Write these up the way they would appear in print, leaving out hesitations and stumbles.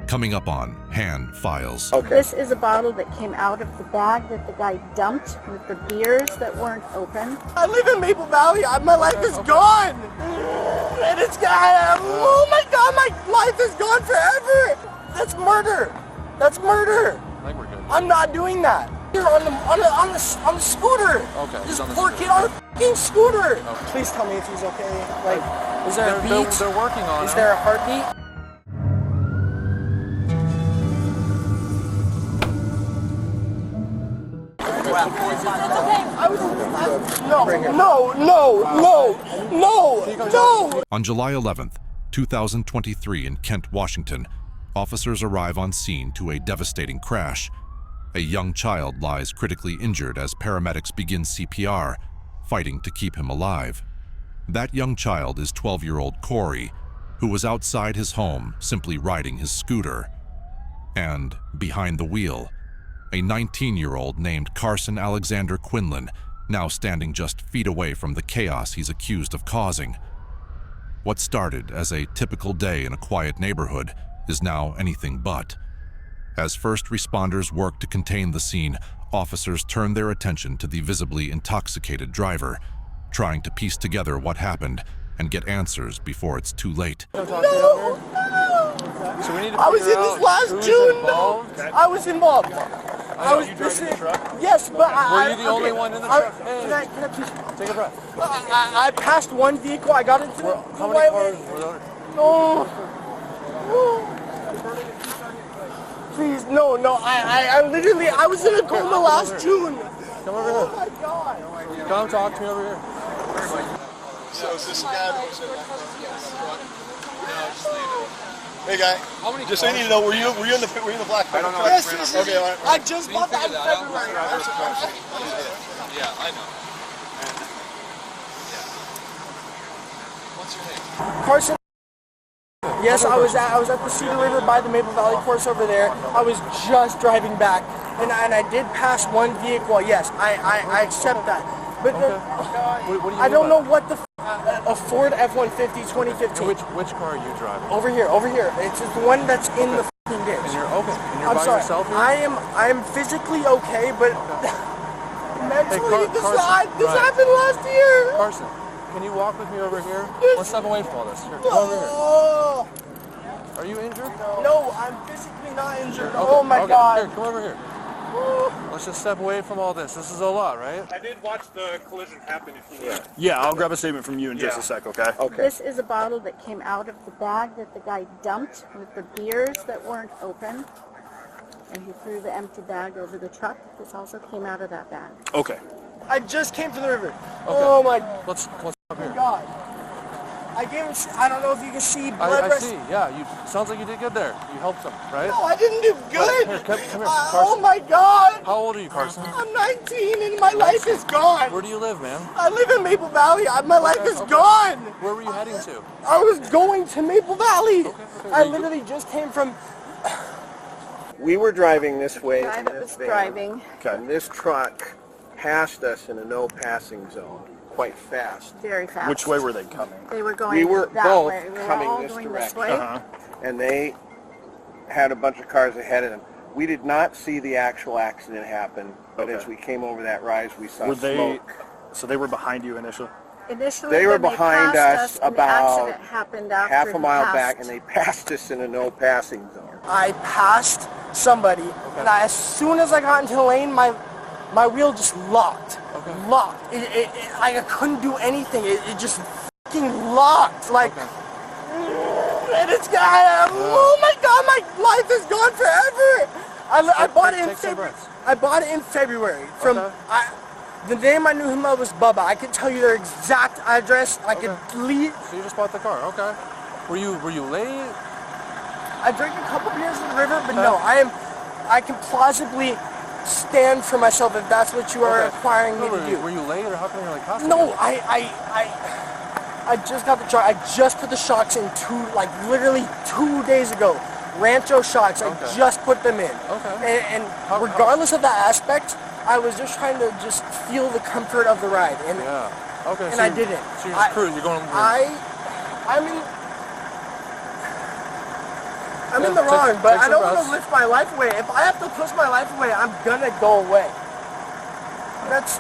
Coming up on Hann Files. Okay. This is a bottle that came out of the bag that the guy dumped with the beers that weren't open. I live in Maple Valley. My life is gone. And it's gone. Oh my God, my life is gone forever. That's murder. That's murder. I think we're good. I'm not doing that. Here on the scooter. Okay. This poor kid on a fucking scooter. Okay. Please tell me if he's okay. Like, is there a beat? They're working on it. Is there a heartbeat? No. On July 11th, 2023 in Kent, Washington, officers arrive on scene to a devastating crash. A young child lies critically injured as paramedics begin CPR, fighting to keep him alive. That young child is 12-year-old Corey, who was outside his home simply riding his scooter. And behind the wheel, a 19-year-old named Carson Alexander Quinlan, now standing just feet away from the chaos he's accused of causing. What started as a typical day in a quiet neighborhood is now anything but. As first responders work to contain the scene, officers turn their attention to the visibly intoxicated driver, trying to piece together what happened and get answers before it's too late. No. So we need to I was in this last June. Involved. I was involved. I was. You driving the truck? Yes, but Were you the only one in the truck? Hey, can I please take a breath. I passed one vehicle. I got into How many cars were there? No. Please, no. I literally, I was in a coma last June. Come over here. Oh my God. Come talk to me over here. So is this a guy that was in that truck? Hey guy, just so you need to know, were you in the black? I don't know. Yes, okay, all right. I just bought that in February. Yeah, I know. What's your name? Carson. Yes, I was at the Cedar River by the Maple Valley course over there. I was just driving back, and I did pass one vehicle. Yes, I accept that. But I don't know what the a Ford F-150 2015. Which car are you driving? Over here. It's just the one that's in the f***ing ditch. And you're okay. And you're I'm by sorry. yourself here? I am physically okay, but mentally this happened last year. Carson, can you walk with me over here? Let's step away from all this. Here, come over here. Are you injured? No, I'm physically not injured. Okay, Oh my God. Here, come over here. Let's just step away from all this. This is a lot, right? I did watch the collision happen if you need. Yeah, I'll grab a statement from you in just a sec, okay? Okay. This is a bottle that came out of the bag that the guy dumped with the beers that weren't open. And he threw the empty bag over the truck. This also came out of that bag. Okay. I just came to the river. Okay. Oh my Let's stop here. God. I gave him, I don't know if you can see blood I rest. see, yeah. Sounds like you did good there. You helped him, right? No, I didn't do good. Here, come here, Oh Carson. my God. How old are you, Carson? I'm 19 and my life is gone. Where do you live, man? I live in Maple Valley. My life is gone. Where were you heading to? I was going to Maple Valley. Okay. I literally just came from... We were driving this way. The guy that was driving. And this truck passed us in a no passing zone quite fast. Very fast. Which way were they coming? They were going We were that both way. We were coming all this going direction. this way. And they had a bunch of cars ahead of them. We did not see the actual accident happen, but as we came over that rise, we saw smoke. So they were behind you initially? Initially, They were then behind passed us and the about accident happened after half a he mile passed. back, and they passed us in a no passing zone. I passed somebody, and as soon as I got into the lane, my wheel just locked. Locked. I couldn't do anything. It just fucking locked. Like, and it's got. Oh my God, my life is gone forever. I bought it in February. I bought it in February from. The name I knew him of was Bubba. I could tell you their exact address. I could leave. So you just bought the car, okay. Were you late? I drank a couple beers in the river, but no, I can plausibly stand for myself if that's what you are requiring me to do. Were you late, or how come you're like hostile? No, I just got the truck. I just put the shocks in literally 2 days ago. Rancho shocks. I just put them in. Okay. And regardless of that aspect, I was just trying to just feel the comfort of the ride. And Okay. And so I didn't. So you're just cruising. You're going. I'm I'm in the wrong, but I don't want to lift my life away. If I have to push my life away, I'm gonna go away. That's.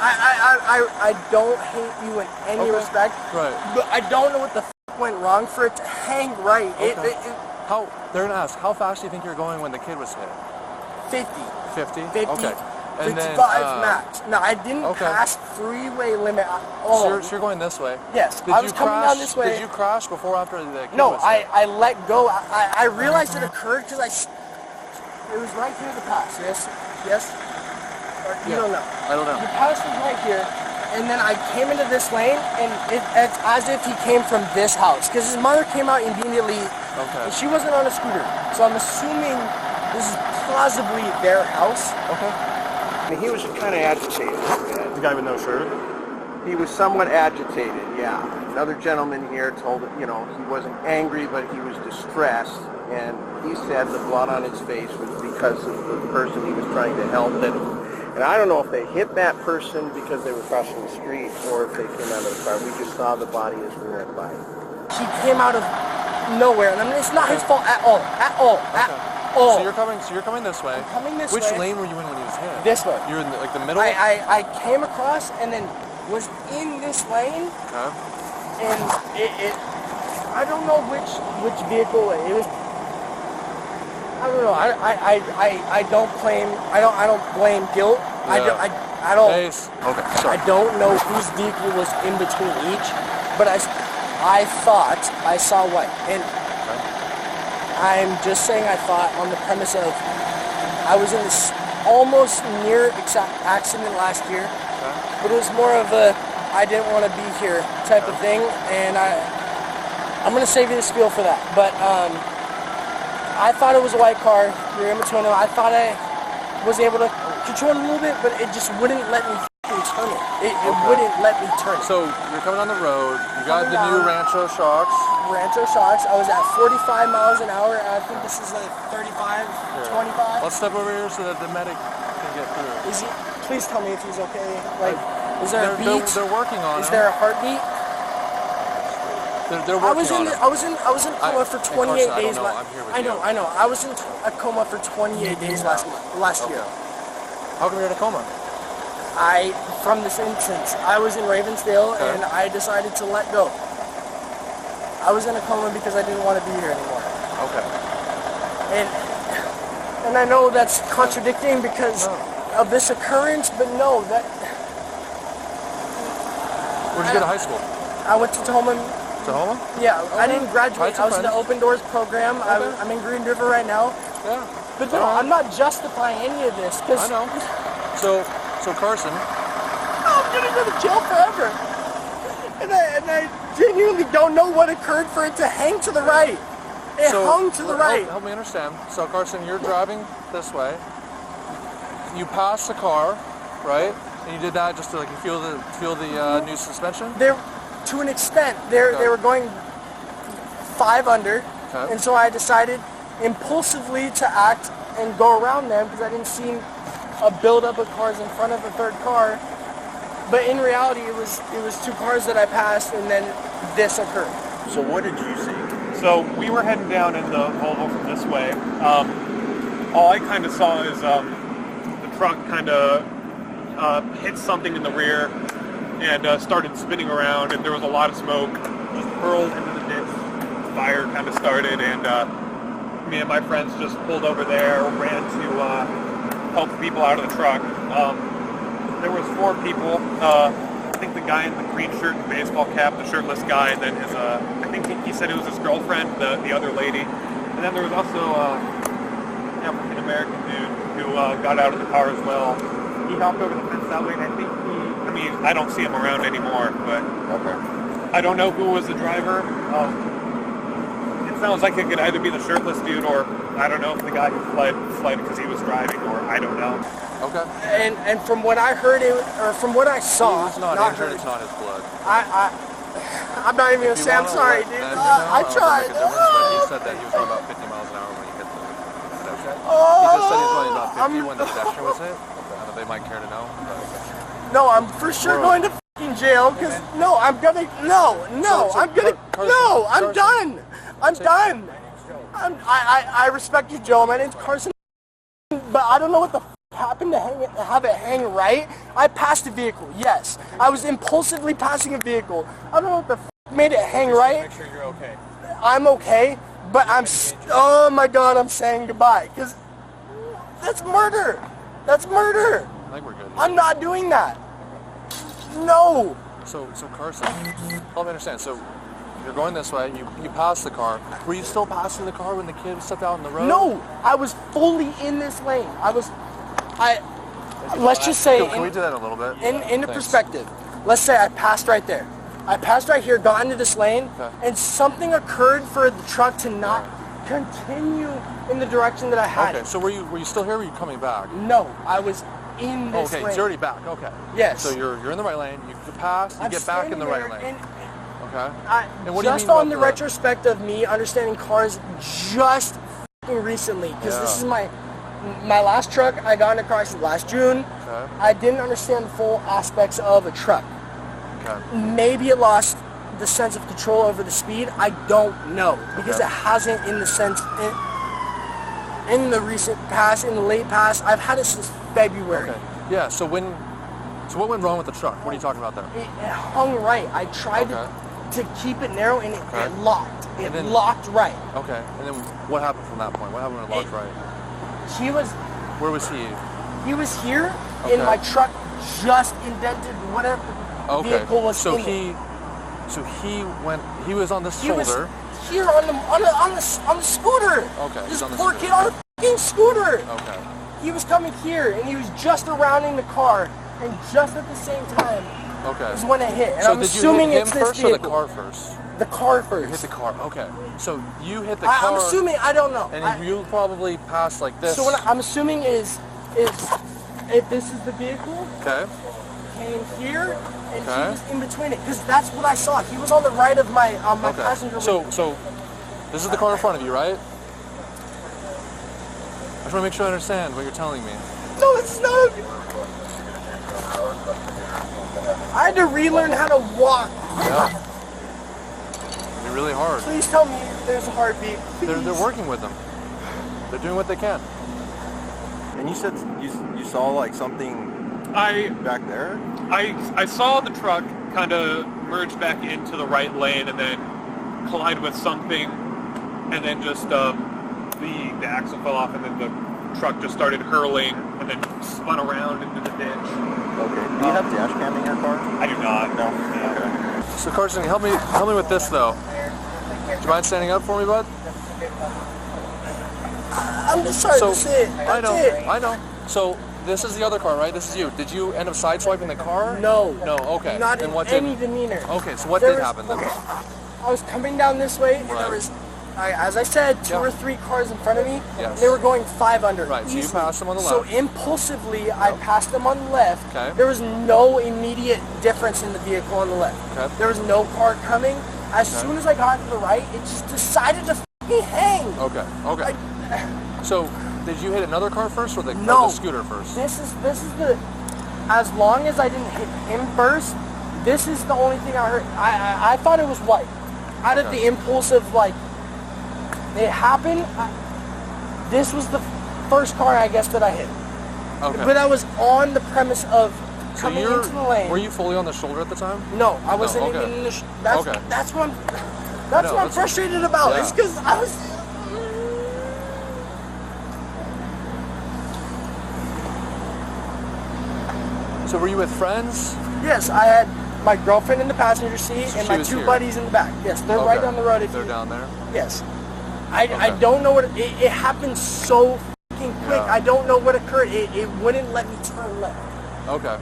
I don't hate you in any respect. Right. But I don't know what the went wrong for it to hang right. Okay. They're gonna ask, how fast do you think you're going when the kid was hit? 50. 50? 50. Okay. And 55 then, max. No, I didn't pass freeway limit at So all. you're going this way? Yes, I was coming down this way. Did you crash before or after the kid No, was hit? I let go. I realized it occurred because it was right here the pass. Yes? Yes? Or you don't know? I don't know. The pass was right here, and then I came into this lane, and it's as if he came from this house. Because his mother came out immediately. Okay. And she wasn't on a scooter. So I'm assuming this is plausibly their house. Okay. He was kind of agitated. The guy with no shirt? He was somewhat agitated, yeah. Another gentleman here told him, he wasn't angry, but he was distressed. And he said the blood on his face was because of the person he was trying to help. And I don't know if they hit that person because they were crossing the street or if they came out of the car. We just saw the body as we went by. He came out of nowhere. And I mean, it's not his fault at all. At all. At all. So you're coming this way. I'm coming this Which way. lane were you in when he was hit? This way. You were in the middle? I came across and then was in this lane. Okay. And it I don't know which vehicle it was. I don't know. I don't blame guilt. Yeah. I don't. Base. Okay. Sorry. I don't know whose vehicle was in between each, but I thought I saw white, and I'm just saying I thought on the premise of I was in this almost near exact accident last year, but it was more of a I didn't want to be here type of thing, and I'm gonna save you the spiel for that. But I thought it was a white car. You're in between them. I thought I was able to control it a little bit, but it just wouldn't let me turn it. It wouldn't let me turn it. So you're coming on the road. You got the new Rancho shocks. Rancho shocks. I was at 45 miles an hour. I think this is like 35, 25. Let's step over here so that the medic can get through. Is he? Please tell me if he's okay. Like, is there a beat? They're working on it. Is there a heartbeat? They're working on it. I was in coma for 28 days. I know. I know. I was in a coma for 28 days last year. How come you're in a coma? From this instance, I was in Ravensdale and I decided to let go. I was in a coma because I didn't want to be here anymore. Okay. And I know that's contradicting because of this occurrence, but no, that. Where'd you go to high school? I went to Tahoma. Tahoma? Yeah, I didn't graduate. I was in the friends. Open Doors program. Okay. I'm in Green River right now. Yeah. But no, I'm not justifying any of this because I know. So Carson. I'm gonna go to jail forever. And I genuinely don't know what occurred for it to hang to the right. It hung to the right. Help me understand. So Carson, you're driving this way. You passed the car, right? And you did that just to feel the new suspension. To an extent, they were going 5 under, and so I decided impulsively to act and go around them because I didn't see a buildup of cars in front of the third car. But in reality, it was 2 cars that I passed, and then this occurred. So what did you see? So we were heading down in the Volvo from this way. All I kind of saw is the truck kind of hit something in the rear and started spinning around, and there was a lot of smoke just hurled into the ditch. Fire kind of started, and me and my friends just pulled over there, ran to help people out of the truck. There was 4 people. I think the guy in the green shirt and baseball cap, the shirtless guy, and then his, I think he said it was his girlfriend, the other lady. And then there was also an African-American dude who got out of the car as well. He hopped over the fence that way, and I think I don't see him around anymore, but I don't know who was the driver. It sounds like it could either be the shirtless dude, or I don't know if the guy who fled because he was driving, or I don't know. Okay. And from what I heard, or from what I saw, it's not injured. It's not his blood. I'm not even gonna say I'm sorry, dude. I tried. He said that he was going about 50 miles an hour when he hit the pedestrian. He just said he was going about 50 when the pedestrian was hit. I don't know if they might care to know. No, I'm for sure going to f***ing jail because I'm done. I'm done. I respect you, Joe. My name's Carson, but I don't know what the happened to have it hang right. I passed a vehicle, yes. I was impulsively passing a vehicle. I don't know what the made it hang right. Make sure you're okay. I'm okay, but oh my God, I'm saying goodbye, because that's murder. That's murder. I think we're good. I'm not doing that. No. So Carson, help me understand. So you're going this way. You passed the car. Were you still passing the car when the kid stepped out on the road? No, I was fully in this lane. Let's just say, Can we do that a little bit? In perspective, let's say I passed right there. I passed right here, got into this lane, and something occurred for the truck to not continue in the direction that I had. Okay, so were you still here or were you coming back? No, I was in this lane. Okay, it's already back, okay. Yes. So you're in the right lane, you pass, you get back in the right lane. Okay. And what just do you mean on the retrospect of me understanding cars just recently, because this is my last truck. I got in a car accident last June. Okay. I didn't understand the full aspects of a truck. Okay. Maybe it lost the sense of control over the speed. I don't know, because it hasn't in the sense in the recent past, in the late past. I've had it since February. Okay. Yeah. So what went wrong with the truck? What are you talking about there? It hung right. I tried to keep it narrow, and it locked. It locked right. Okay. And then what happened from that point? What happened when it locked right? Where was he? He was here, and my truck just indented whatever vehicle was in it. So he was on the shoulder. He was here on the scooter. Okay. This poor kid on a fucking scooter. Okay. He was coming here, and he was just surrounding the car, and just at the same time is when it hit. And so I'm did assuming you hit it's him this first vehicle. or the car first? The car first. You hit the car. Okay. So you hit the car. I'm assuming. I don't know. And you probably passed like this. So what I'm assuming is if this is the vehicle. Okay. Came here, and he was in between it, because that's what I saw. He was on the right of my passenger lane. So this is the car in front of you, right? I just want to make sure I understand what you're telling me. No, it's not. I had to relearn how to walk. Yeah. You're really hard. Please tell me there's a heartbeat. They're working with them. They're doing what they can. And you said you saw like something back there? I saw the truck kind of merge back into the right lane and then collide with something, and then just the axle fell off, and then the truck just started hurling and then spun around into the ditch. Okay. Do you have dash cam in your car? I do not. No. Okay. So Carson, help me with this though. Do you mind standing up for me, bud? I'm just trying to sit. I know. So this is the other car, right? This is you. Did you end up sideswiping the car? No. No. Okay. Not and in any demeanor. Okay. So what did happen then? I was coming down this way, and there was, as I said, two or three cars in front of me. Yes. They were going 5 under. Right. So you easily. passed them on the So left. impulsively, I passed them on the left. Okay. There was no immediate difference in the vehicle on the left. Okay. There was no car coming. As soon as I got to the right, it just decided to f***ing hang. Okay. So did you hit another car first or the scooter first? This is the. As long as I didn't hit him first, this is the only thing I heard. I thought it was white. Out of the impulsive, it happened. This was the first car, I guess, that I hit. Okay. But I was on the premise of coming into the lane. Were you fully on the shoulder at the time? No, I wasn't even in the. That's what I'm frustrated about. Yeah. It's because I was. So were you with friends? Yes, I had my girlfriend in the passenger seat and my two here. buddies in the back. Yes, they're right down the road. They're down there? Yes. I don't know what it happened so fucking quick. I don't know what occurred. It wouldn't let me turn left. Okay.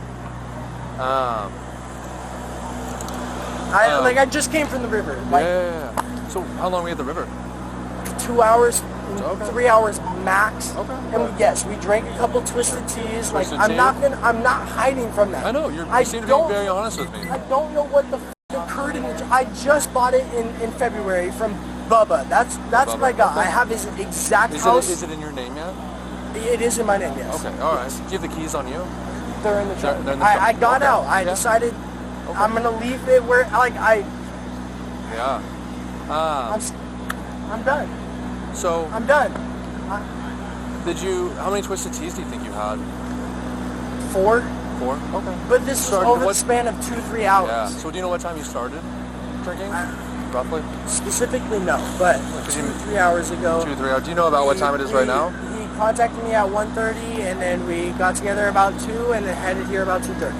I just came from the river. Yeah. So how long were you at the river? 2 hours, Okay. 3 hours max. Okay. And we drank a couple twisted teas. Twisted I'm tea? not hiding from that. I know, you seem to be very honest with me. I don't know what the occurred in I just bought it in February from Bubba. That's what I got. Okay. I have his exact house. Is it in your name yet? It is in my name, yes. Okay, all right. Do you have the keys on you? They're in the truck. They're in the I truck. got Okay. out. I decided I'm gonna leave it where Yeah. I'm done. So I'm done. How many twisted teas do you think you had? 4. 4? Okay. But this was over the span of 2-3 hours. Yeah. So do you know what time you started drinking? Roughly? Specifically, no. But 2-3 hours ago. 2-3 hours. Do you know about what time it is right now? He contacted me at 1:30, and then we got together about 2, and then headed here about 2:30.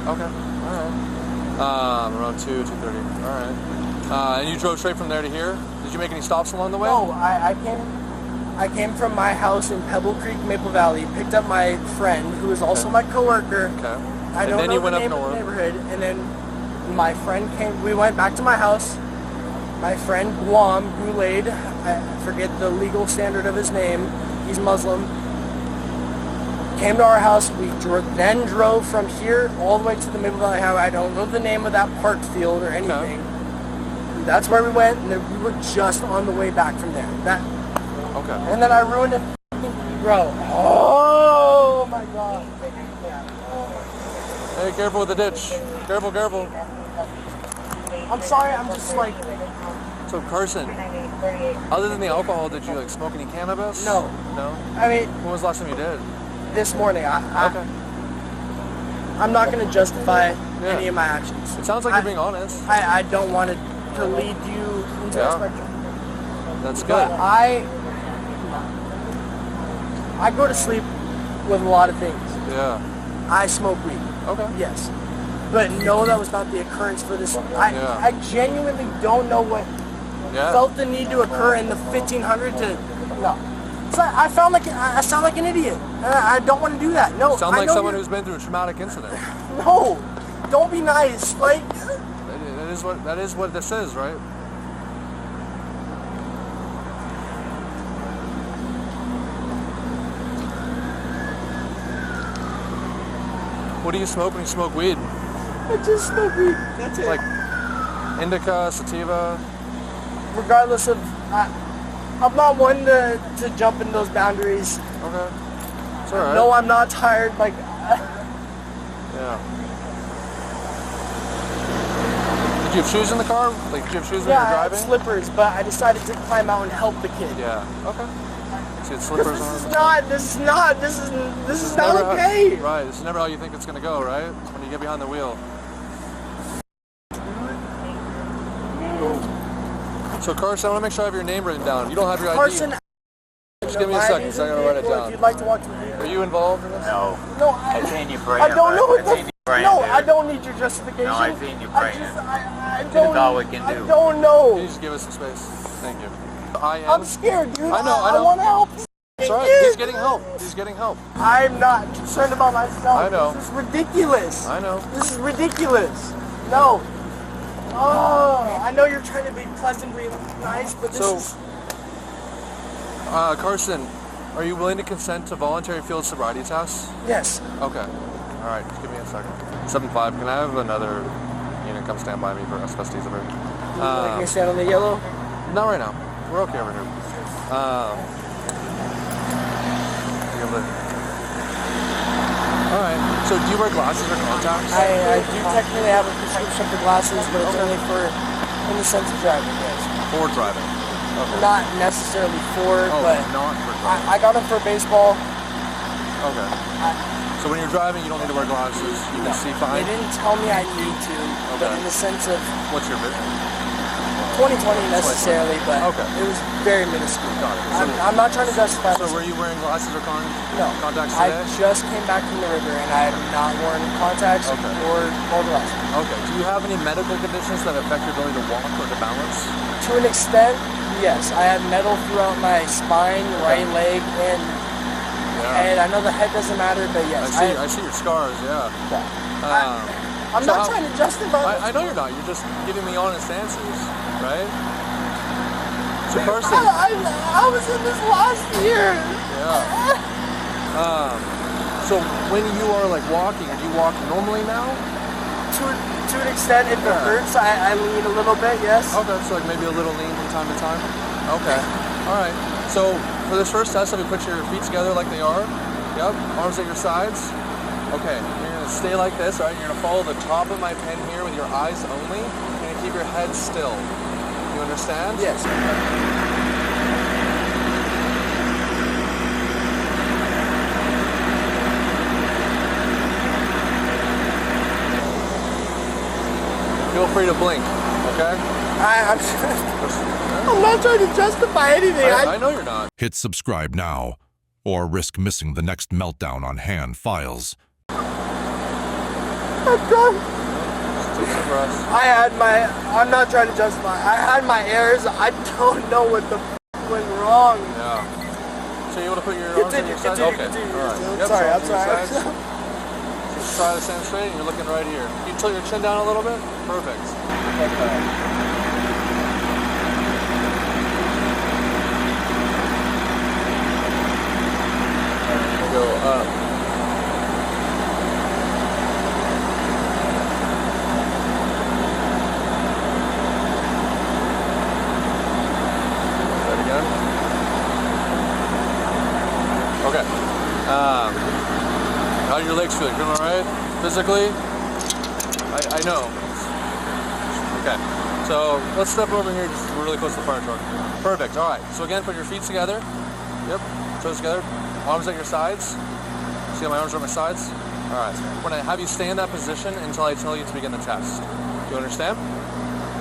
Okay. All right. Around 2:30. All right. And you drove straight from there to here? Did you make any stops along the way? No, I came from my house in Pebble Creek, Maple Valley, picked up my friend, who is also my coworker. Okay. I don't know the name of the neighborhood, and then my friend came. We went back to my house. My friend Guam Gulade, I forget the legal standard of his name. He's Muslim. Came to our house. We then drove from here all the way to the Maple Valley Highway. I don't know the name of that park field or anything. Okay. That's where we went, and then we were just on the way back from there. Okay. And then I ruined it, bro. Oh my God. Hey, careful with the ditch. Careful, careful. I'm sorry, I'm just like... So Carson, other than the alcohol, did you like smoke any cannabis? No. No? I mean... When was the last time you did? This morning. Okay. I'm not going to justify any of my actions. It sounds like you're being honest. I don't want to lead you into that spectrum. That's good. But I go to sleep with a lot of things. Yeah. I smoke weed. Okay. Yes. But no, that was not the occurrence for this. I genuinely don't know what felt the need to occur in the 1500 to... No. So I sound like an idiot. I don't want to do that. No. Sound like someone who's been through a traumatic incident. No. Don't be nice. Like... That is what this is, right? What do you smoke when you smoke weed? I just smoke weed. That's it. Like indica, sativa? Regardless of... I'm not one to jump in those boundaries. Okay. It's alright. No, I'm not tired. Like... Yeah. Did you have shoes in the car? Like, did you have shoes when you were driving? I had slippers, but I decided to climb out and help the kid. Yeah. Okay. So you had slippers on. This is not okay. Right. This is never how you think it's gonna go, right? When you get behind the wheel. So Carson, I want to make sure I have your name written down. You don't have your ID. Carson. Just give me a second, because I gotta write it down. If you'd like to walk to the vehicle. Are you involved in this? No. No, I've seen you praying. I don't know what the. No, I don't need your justification. No, I've seen you praying. I don't. That's all we can do. I don't know. Can you just give us some space? Thank you. I'm scared, dude. I know. I want to help. It's alright. He's getting help. He's getting help. I'm not concerned about myself. I know. This is ridiculous. I know. This is ridiculous. No. Oh, I know you're trying to be pleasantly nice, but this is... Carson, are you willing to consent to voluntary field sobriety tests? Yes. Okay. Alright, just give me a second. 7-5, can I have another unit come stand by me for asbestos over here? Like me stand on the yellow? Not right now. We're okay over here. Alright, so do you wear glasses or contacts? I do technically have a prescription for glasses, but it's only for, in the sense of driving, yes. For driving? Okay. Not necessarily for, but not for driving. I got them for baseball. Okay. So when you're driving, you don't need to wear glasses. You can see fine? They didn't tell me I need to, but in the sense of... What's your vision? 2020 necessarily, but it was very minuscule. Got it. I'm not trying to justify So were you wearing glasses or contacts I today? just came back from the river and I have not worn contacts or glasses. Okay. Do you have any medical conditions that affect your ability to walk or to balance? To an extent, yes. I have metal throughout my spine, right leg, and I know the head doesn't matter, but yes. I see your scars, I'm not trying to justify. I know you're not. You're just giving me honest answers, right? So person. I was in this last year. Yeah. So when you are like walking, do you walk normally now? To an extent, if it hurts, I lean a little bit. Yes. Okay, so like maybe a little lean from time to time. Okay. All right. So for this first test, let me put your feet together like they are. Yep. Arms at your sides. Okay. You're gonna stay like this. All right. You're gonna follow the top of my pen here with your eyes only. You're gonna keep your head still. You understand? Yes. free to blink, okay? I'm not trying to justify anything. I know you're not. Hit subscribe now, or risk missing the next meltdown on Hann Files. I'm done. I'm not trying to justify. I had my errors. I don't know what the went wrong. Yeah. So you want to put your arms on your sides? Okay. All right. Yep, Sorry, I'm so sorry. Just try to stand straight, and you're looking right here. Can you tilt your chin down a little bit? Perfect. Okay. Go up. That again. Okay. How do your legs feel? You feeling all right? Physically? I know. Okay. So let's step over here. Just really close to the fire truck. Perfect. All right. So again, put your feet together. Yep. Toes together. Arms at your sides. See how my arms are at my sides? All right. When I have you stay in that position until I tell you to begin the test. Do you understand?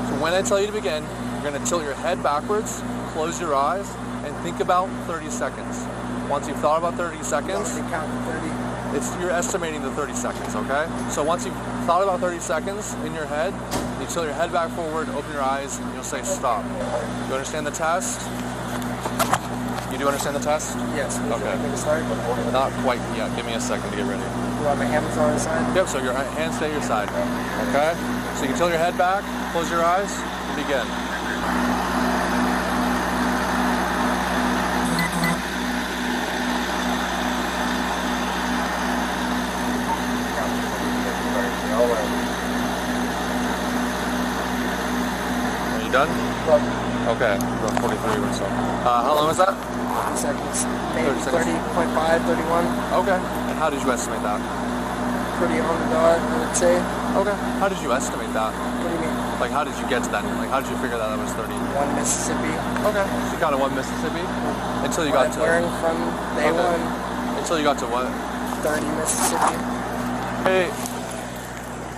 So when I tell you to begin, you're going to tilt your head backwards, close your eyes, and think about 30 seconds. Once you've thought about 30 seconds, you're estimating the 30 seconds, okay? So once you've thought about 30 seconds in your head, you tilt your head back forward, open your eyes, and you'll say stop. Do you understand the test? You do understand the test? Yes. Okay. Not quite yet. Give me a second to get ready. Do I have my hands on the side? Yep, so your hands stay at your side. Okay? So you can tilt your head back, close your eyes, and begin. Are you done? Okay, about 43 or so. How long was that? 30 seconds. Maybe 30 seconds. 30.5, 31. Okay. And how did you estimate that? Pretty on the dot, I would say. Okay. How did you estimate that? What do you mean? Like, how did you get to that? Like, how did you figure that was 30? 1 Mississippi. Okay. So you got to 1 Mississippi? Until you got to... Learned from day one. Until you got to what? 30 Mississippi.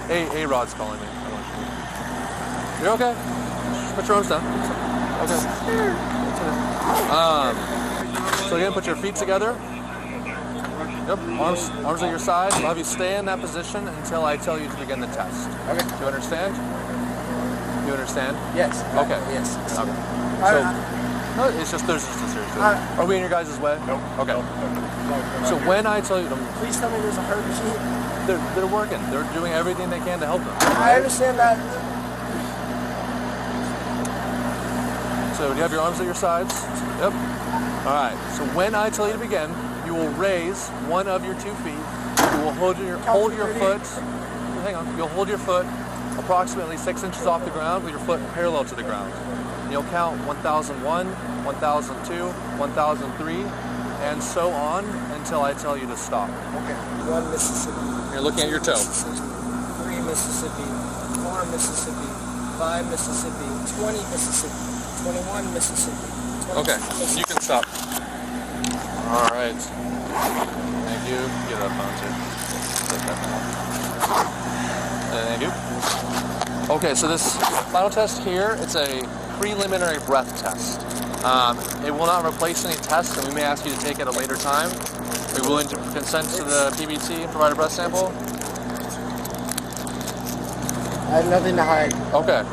Hey, Rod's calling me. You're okay? Just put your arms down. Okay. So again, put your feet together. Yep, arms at your side. I'll have you stay in that position until I tell you to begin the test. Okay. Do you understand? You understand? Yes. Okay. Yes. Okay. So, no, it's just there's just a serious. Are we in your guys' way? Nope. Okay. So when I tell you, Please tell me there's a hurt machine. they're working. They're doing everything they can to help them. I understand that. So do you have your arms at your sides? Yep. All right. So when I tell you to begin, you will raise one of your 2 feet. You will hold your foot. Hang on. You'll hold your foot approximately 6 inches off the ground with your foot parallel to the ground. And you'll count 1001, 1002, 1003, and so on until I tell you to stop. Okay. 1 Mississippi. You're looking at your toe. 3 Mississippi. 4 Mississippi. 5 Mississippi. 20 Mississippi. 21 Mississippi. Okay, you can stop. All right. Thank you. Get up onto. Thank you. Okay, so this final test here, it's a preliminary breath test. It will not replace any tests, and we may ask you to take it at a later time. Are you willing to consent to the PBT and provide a breath sample? I have nothing to hide. Okay.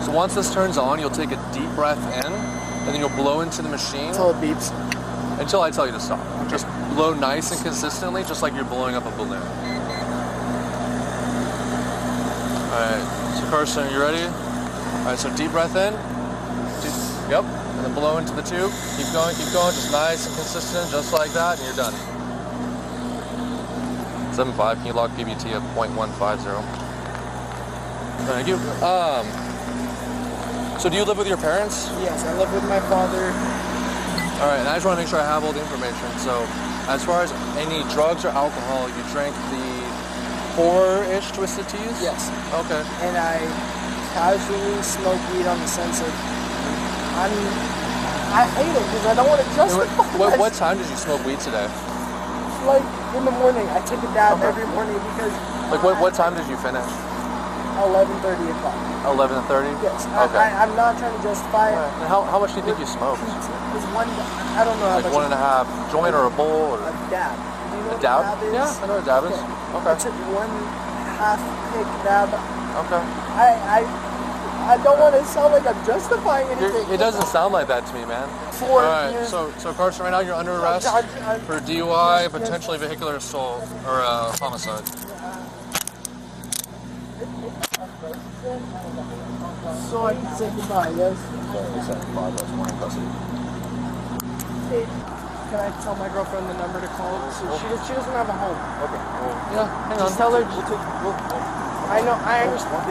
So once this turns on, you'll take a deep breath in, and then you'll blow into the machine. Until it beeps. Until I tell you to stop. Okay. Just blow nice and consistently, just like you're blowing up a balloon. Alright, so Carson, are you ready? Alright, so deep breath in. Yep, and then blow into the tube. Keep going, just nice and consistent, just like that, and you're done. 7.5, can you log PBT at 0.150? Thank you. So do you live with your parents? Yes, I live with my father. All right, and I just want to make sure I have all the information. So as far as any drugs or alcohol, you drank the 4-ish Twisted Teas? Yes. Okay. And I casually smoke weed on the sense of I hate it because I don't want to justify What time did you smoke weed today? like in the morning. I take a dab every morning because. Like what time did you finish? 11:30 o'clock. 11:30. Yes. Okay. I'm not trying to justify it. And how much do you think you smoked? It's one. I don't know how Like much. 1.5 joint or a bowl or A dab. Do you know a what dab? a dab is? Yeah, I know what a dab is. Okay. I took 1/2 pick dab. Okay. I don't want to sound like I'm justifying anything. It doesn't sound like that to me, man. For Alright, so Carson, right now you're under arrest for DUI, potentially vehicular assault, or homicide. So I can say goodbye, yes? Can I tell my girlfriend the number to call? So she doesn't have a home. Okay. Well, yeah, hang Just on. tell her. I know. I understand.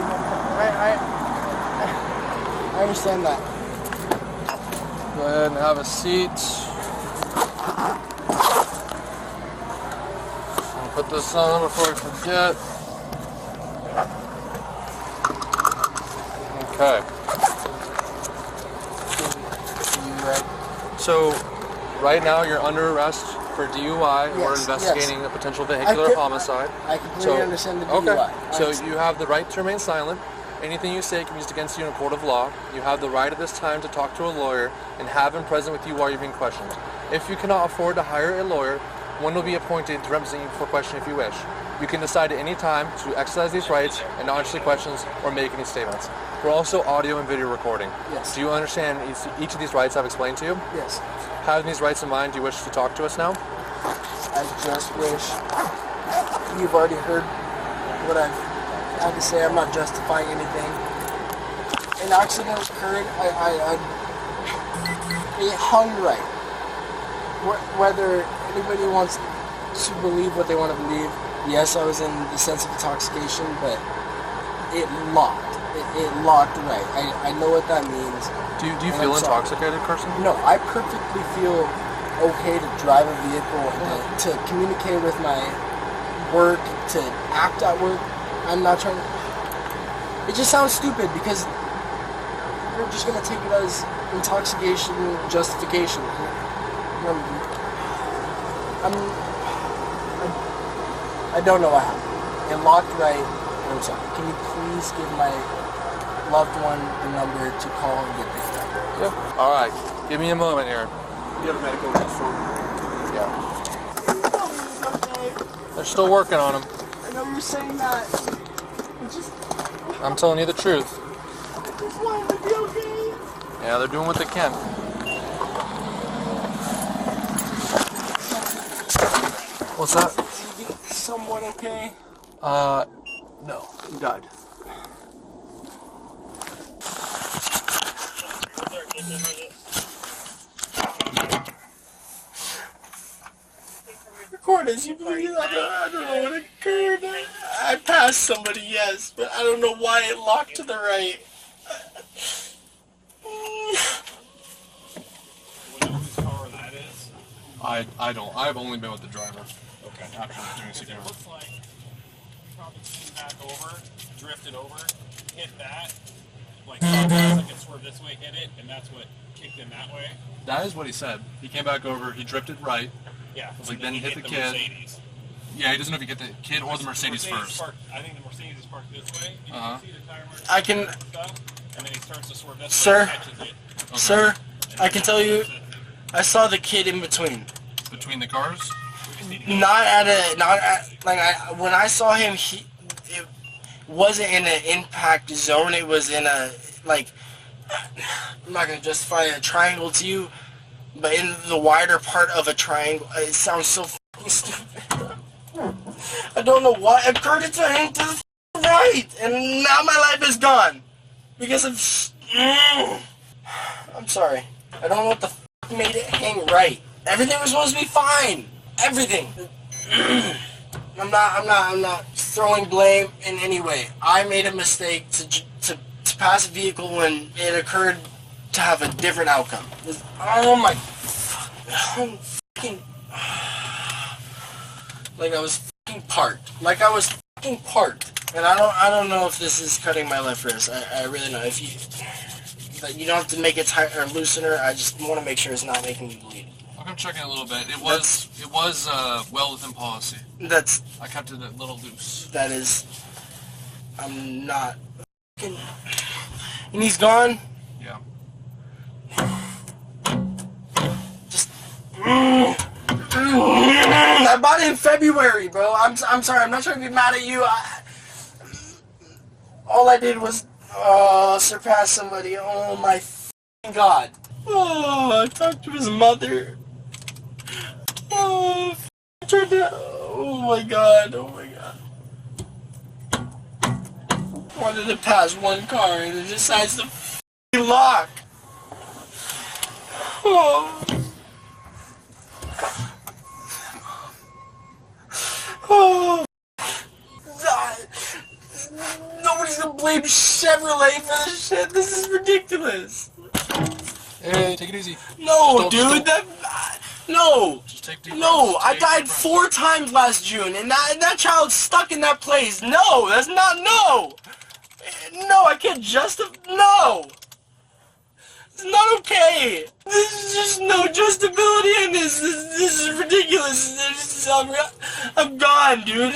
I understand that. Go ahead and have a seat. I'll put this on before I forget. Okay. So, right now you're under arrest for DUI. We're Yes, investigating a potential vehicular homicide. I completely understand the DUI. Okay. So you have the right to remain silent. Anything you say can be used against you in a court of law. You have the right at this time to talk to a lawyer and have him present with you while you're being questioned. If you cannot afford to hire a lawyer, one will be appointed to represent you for question if you wish. You can decide at any time to exercise these rights and not answer questions or make any statements. We're also audio and video recording. Yes. Do you understand each of these rights I've explained to you? Yes. Having these rights in mind, do you wish to talk to us now? I just wish you've already heard what I've had to say. I'm not justifying anything. An accident occurred. It hung right. Whether anybody wants to believe what they want to believe, yes, I was in the sense of intoxication, but it locked. It locked right. I know what that means. Do you feel intoxicated, Carson? No, I perfectly feel okay to drive a vehicle, to communicate with my work, to act at work. I'm not trying to... It just sounds stupid because you're just going to take it as intoxication justification. I don't know what happened. It locked right. I'm sorry. Can you please give my loved one the number to call and get picked up? Yeah. All right. Give me a moment here. You have a medical result? Yeah. Okay. They're still working on him. I know you're saying that. It just... I'm telling you the truth. I just want to be okay. Yeah, they're doing what they can. What's that? Is he somewhat okay? No. He died. Recorders, you believe I don't know what occurred. I passed somebody, yes, but I don't know why it locked to the right. I don't. I've only been with the driver. Okay. After doing It CPR. looks like he probably came back over, drifted over, hit that, like it swerved this way, hit it, and that's what kicked him that way. That is what he said. He came back over. He drifted right. Yeah. It's like then he hit the kid. Mercedes. Yeah, he doesn't know if he hit the kid or the Mercedes first. I think the Mercedes is parked this way. And you Uh-huh. can see the tire marks I can... and stuff, and then he starts to swerve this Sir? way and catches it. Okay. Sir, I can tell you, I saw the kid in between. Between the cars? When I saw him, it wasn't in an impact zone. It was in a, like, I'm not gonna justify a triangle to you, but in the wider part of a triangle. It sounds so fucking stupid. I don't know why I occurred it to him to the right, and now my life is gone because of. I'm sorry. I don't know what the fuck made it hang right. Everything was supposed to be fine. Everything. I'm not throwing blame in any way. I made a mistake to pass a vehicle when it occurred to have a different outcome. Oh my, I'm fucking, like I was fucking parked. Like I was fucking parked. And I don't know if this is cutting my left wrist. I really don't. If But you don't have to make it tight or loosener. I just want to make sure it's not making you bleed. I'm checking a little bit. It was well within policy. That's. I kept it a little loose. That is. I'm not. And he's gone. Yeah. Just. I bought it in February, bro. I'm sorry. I'm not trying to be mad at you. All I did was surpass somebody. Oh my f***ing God. Oh, I talked to his mother. Oh, oh my God. Oh my God. Wanted to pass one car and it decides to f***ing lock. Oh. Oh. Nobody's gonna blame Chevrolet for this shit. This is ridiculous. Hey, take it easy. No, dude. No. Just take deep No, breaths. I died 4 times last June, and that child's stuck in that place. No, that's not, no. No, I can't justify, no. It's not okay. There's just no justifiability in this. This is ridiculous. I'm gone, dude.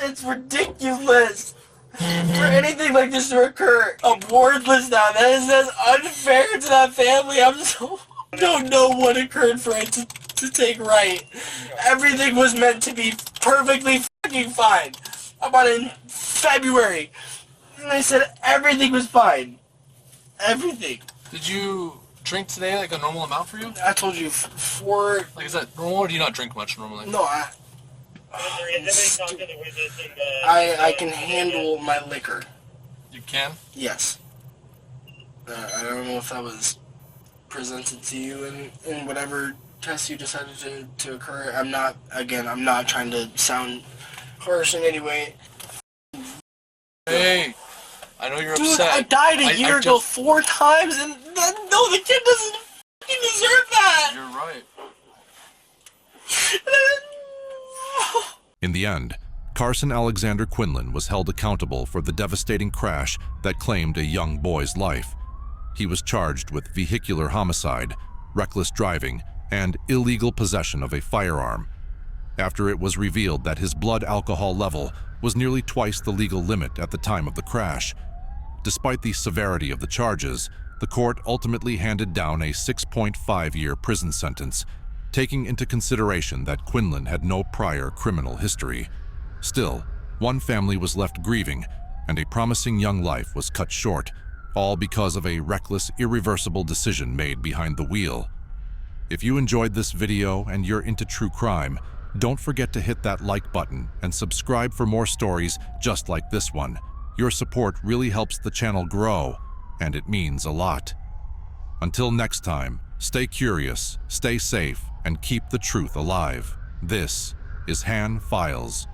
It's ridiculous for anything like this to occur. I'm wordless now. That's unfair to that family. I don't know what occurred for it to take right. Everything was meant to be perfectly fucking fine. I bought it in February, and they said everything was fine. Everything. Did you drink today like a normal amount for you? I told you 4. Like, is that normal, or do you not drink much normally? No, I can handle my liquor. You can? Yes. I don't know if that was presented to you in whatever test you decided to occur. I'm not trying to sound harsh in any way. Hey, I know you're Dude, upset. I died a year ago 4 times, and no, the kid doesn't fucking deserve that! You're right. In the end, Carson Alexander Quinlan was held accountable for the devastating crash that claimed a young boy's life. He was charged with vehicular homicide, reckless driving, and illegal possession of a firearm. After it was revealed that his blood alcohol level was nearly twice the legal limit at the time of the crash. Despite the severity of the charges, the court ultimately handed down a 6.5-year prison sentence, taking into consideration that Quinlan had no prior criminal history. Still, one family was left grieving, and a promising young life was cut short, all because of a reckless, irreversible decision made behind the wheel. If you enjoyed this video and you're into true crime, don't forget to hit that like button and subscribe for more stories just like this one. Your support really helps the channel grow, and it means a lot. Until next time, stay curious, stay safe, and keep the truth alive. This is Hann Files.